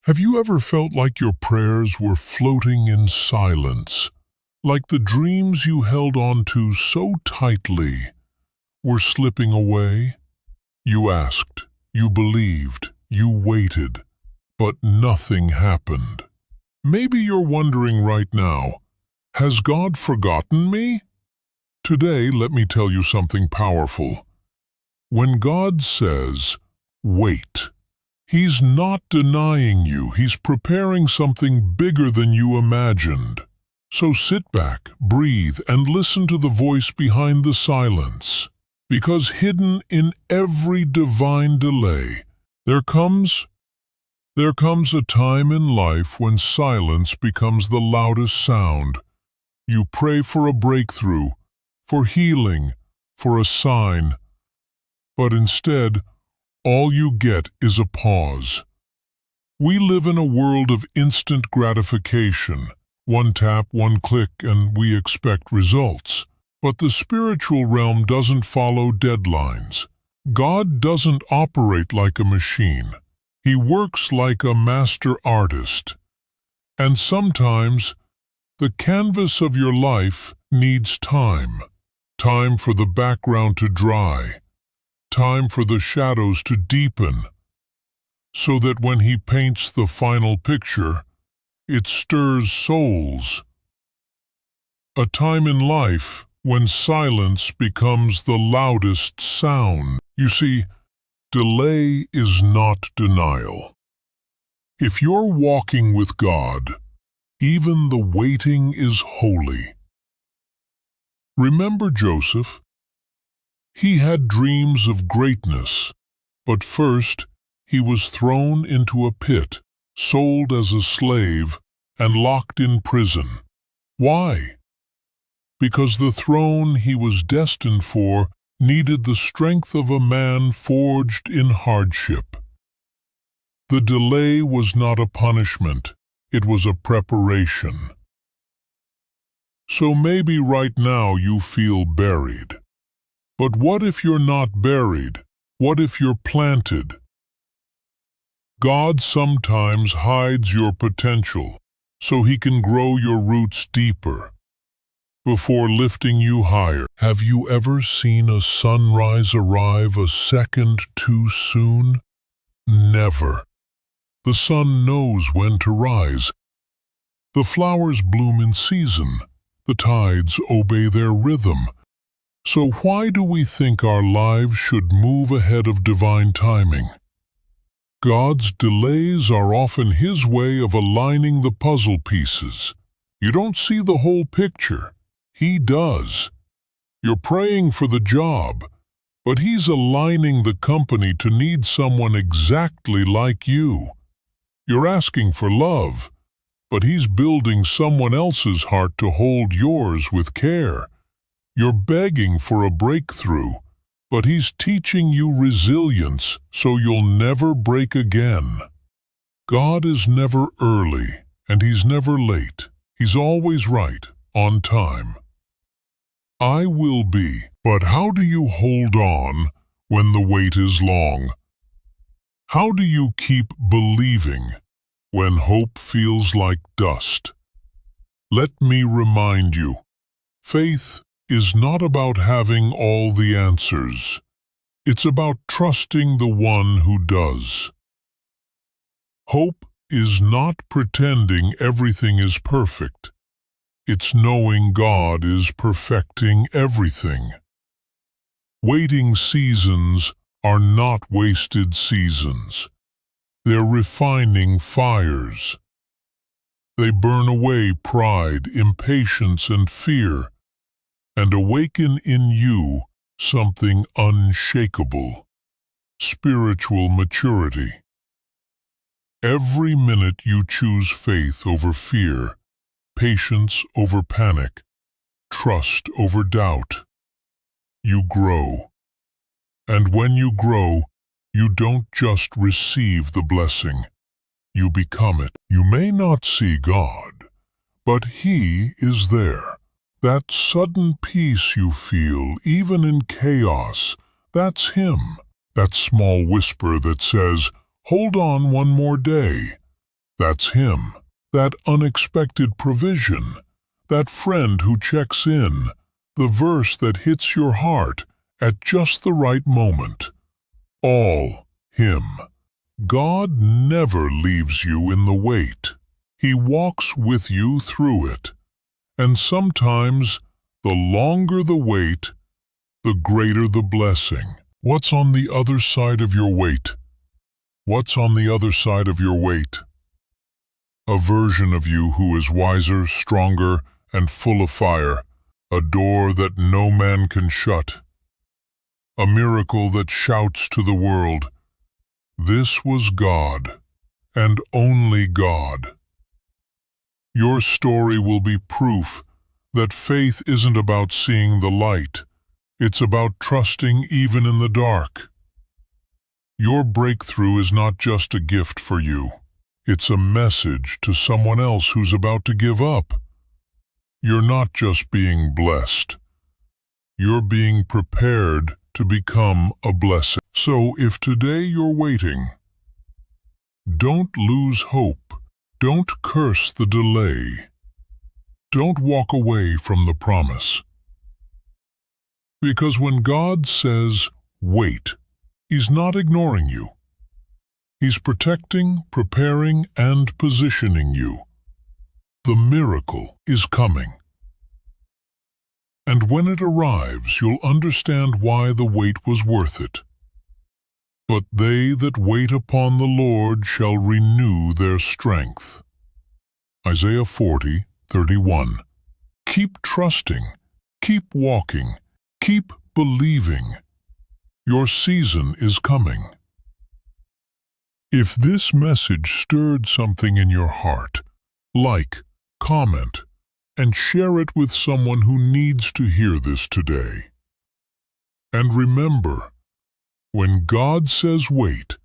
Have you ever felt like your prayers were floating in silence, like the dreams you held on to so tightly were slipping away? You asked, you believed, you waited, but nothing happened. Maybe you're wondering right now, has God forgotten me? Today, let me tell you something powerful. When God says, wait, He's not denying you. He's preparing something bigger than you imagined. So sit back, breathe, and listen to the voice behind the silence. Because hidden in every divine delay, there comes a time in life when silence becomes the loudest sound. You pray for a breakthrough, for healing, for a sign. But instead, all you get is a pause. We live in a world of instant gratification. One tap, one click, and we expect results. But the spiritual realm doesn't follow deadlines. God doesn't operate like a machine. He works like a master artist. And sometimes, the canvas of your life needs time. Time for the background to dry. Time for the shadows to deepen, so that when He paints the final picture, it stirs souls. A time in life when silence becomes the loudest sound. You see, delay is not denial. If you're walking with God, even the waiting is holy. Remember Joseph? He had dreams of greatness, but first he was thrown into a pit, sold as a slave, and locked in prison. Why? Because the throne he was destined for needed the strength of a man forged in hardship. The delay was not a punishment, it was a preparation. So maybe right now you feel buried. But what if you're not buried? What if you're planted? God sometimes hides your potential so He can grow your roots deeper before lifting you higher. Have you ever seen a sunrise arrive a second too soon? Never. The sun knows when to rise. The flowers bloom in season. The tides obey their rhythm. So why do we think our lives should move ahead of divine timing? God's delays are often His way of aligning the puzzle pieces. You don't see the whole picture. He does. You're praying for the job, but He's aligning the company to need someone exactly like you. You're asking for love, but He's building someone else's heart to hold yours with care. You're begging for a breakthrough, but He's teaching you resilience so you'll never break again. God is never early, and He's never late. He's always right, on time. I will be, but how do you hold on when the wait is long? How do you keep believing when hope feels like dust? Let me remind you, faith is not about having all the answers. It's about trusting the one who does. Hope is not pretending everything is perfect. It's knowing God is perfecting everything. Waiting seasons are not wasted seasons. They're refining fires. They burn away pride, impatience, and fear, and awaken in you something unshakable, spiritual maturity. Every minute you choose faith over fear, patience over panic, trust over doubt, you grow. And when you grow, you don't just receive the blessing, you become it. You may not see God, but He is there. That sudden peace you feel, even in chaos, that's Him. That small whisper that says, hold on one more day. That's Him, that unexpected provision, that friend who checks in, the verse that hits your heart at just the right moment. All Him. God never leaves you in the wait. He walks with you through it. And sometimes, the longer the wait, the greater the blessing. What's on the other side of your wait? What's on the other side of your wait? A version of you who is wiser, stronger, and full of fire. A door that no man can shut. A miracle that shouts to the world, "This was God, and only God." Your story will be proof that faith isn't about seeing the light. It's about trusting even in the dark. Your breakthrough is not just a gift for you. It's a message to someone else who's about to give up. You're not just being blessed. You're being prepared to become a blessing. So if today you're waiting, don't lose hope. Don't curse the delay. Don't walk away from the promise. Because when God says, wait, He's not ignoring you. He's protecting, preparing, and positioning you. The miracle is coming. And when it arrives, you'll understand why the wait was worth it. But they that wait upon the Lord shall renew their strength. Isaiah 40:31. Keep trusting, keep walking, keep believing. Your season is coming. If this message stirred something in your heart, like, comment, and share it with someone who needs to hear this today. And remember, when God says wait,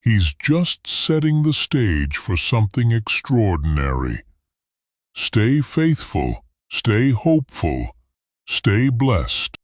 He's just setting the stage for something extraordinary. Stay faithful, stay hopeful, stay blessed.